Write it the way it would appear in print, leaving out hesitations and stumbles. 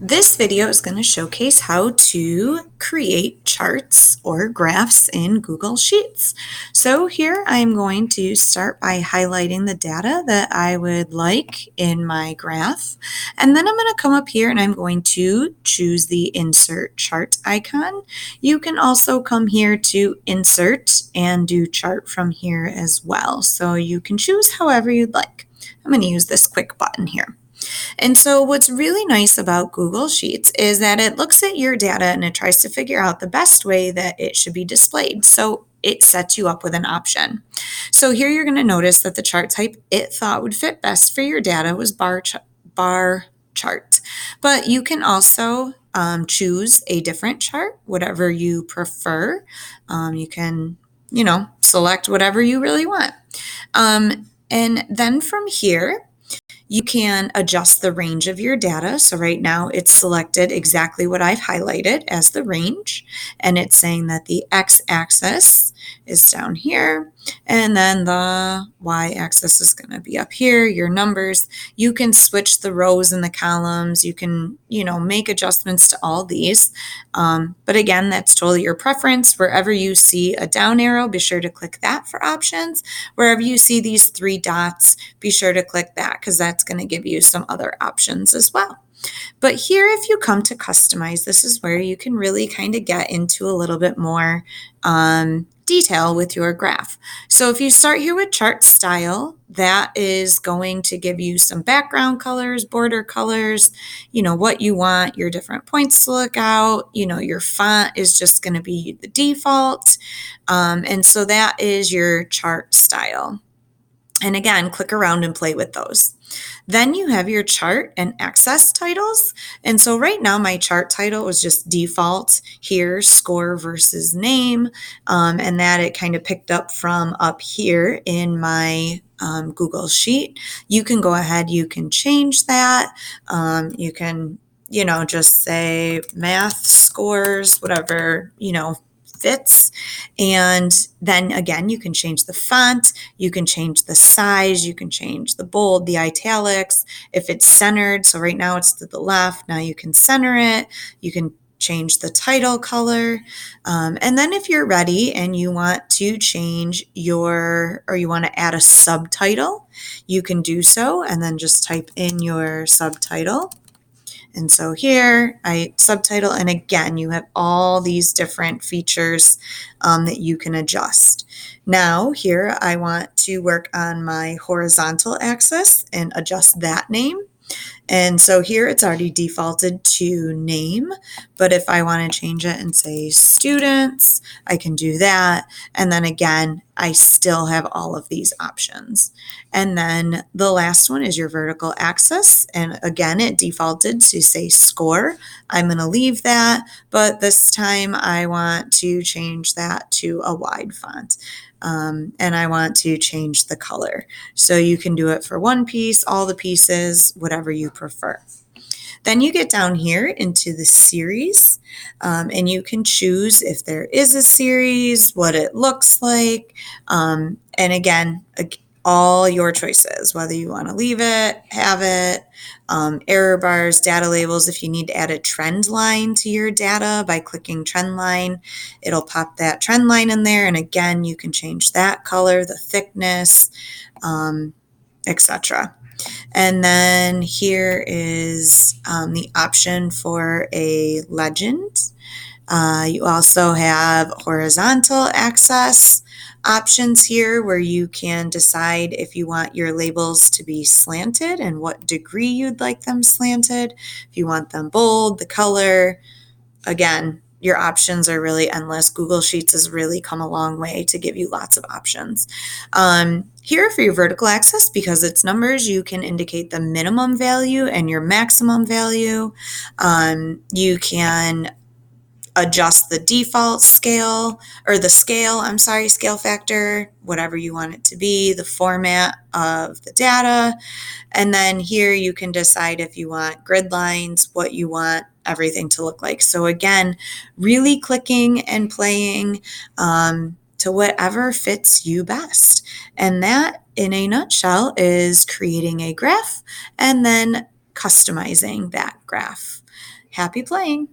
This video is going to showcase how to create charts or graphs in Google Sheets. So here I'm going to start by highlighting the data that I would like in my graph. And then I'm going to come up here and I'm going to choose the Insert Chart icon. You can also come here to Insert and do Chart from here as well. So you can choose however you'd like. I'm going to use this quick button here. And so what's really nice about Google Sheets is that it looks at your data and it tries to figure out the best way that it should be displayed. So it sets you up with an option. So here you're going to notice that the chart type it thought would fit best for your data was bar chart. But you can also choose a different chart, whatever you prefer. You can, select whatever you really want. And then from here, you can adjust the range of your data. So right now it's selected exactly what I've highlighted as the range. And it's saying that the x-axis is down here. And then the y-axis is going to be up here, your numbers. You can switch the rows and the columns. You can, make adjustments to all these. But again, that's totally your preference. Wherever you see a down arrow, be sure to click that for options. Wherever you see these three dots, be sure to click that because that's going to give you some other options as well. But here, if you come to customize, this is where you can really kind of get into a little bit more detail with your graph. So if you start here with chart style, that is going to give you some background colors, border colors, what you want your different points to look out. Your font is just going to be the default. And so that is your chart style. And again, click around and play with those. Then you have your chart and access titles. And so right now my chart title was just default here, score versus name. And that it kind of picked up from up here in my Google Sheet. You can go ahead, you can change that. You can, just say math scores, whatever, fits. And then again, you can change the font, you can change the size, you can change the bold, the italics, if it's centered. So right now it's to the left. Now you can center it. You can change the title color. And then if you're ready and you want to change you want to add a subtitle, you can do so and then just type in your subtitle. And so here I subtitle, and again, you have all these different features that you can adjust. Now here I want to work on my horizontal axis and adjust that name. And so here it's already defaulted to name, but if I want to change it and say students, I can do that. And then again, I still have all of these options. And then the last one is your vertical axis. And again, it defaulted to say score. I'm going to leave that, but this time I want to change that to a wide font. And I want to change the color. So you can do it for one piece, all the pieces, whatever you prefer. Then you get down here into the series, and you can choose if there is a series, what it looks like, and again, all your choices, whether you want to leave it, have it, error bars, data labels. If you need to add a trend line to your data by clicking trend line, it'll pop that trend line in there. And again, you can change that color, the thickness, etc. And then here is the option for a legend. You also have horizontal axis options here where you can decide if you want your labels to be slanted and what degree you'd like them slanted. If you want them bold, the color. Again, your options are really endless. Google Sheets has really come a long way to give you lots of options. Here for your vertical axis, because it's numbers, you can indicate the minimum value and your maximum value. You can adjust the default scale or the scale, scale factor, whatever you want it to be, the format of the data. And then here you can decide if you want grid lines, what you want everything to look like. So again, really clicking and playing to whatever fits you best. And that, in a nutshell, is creating a graph and then customizing that graph. Happy playing!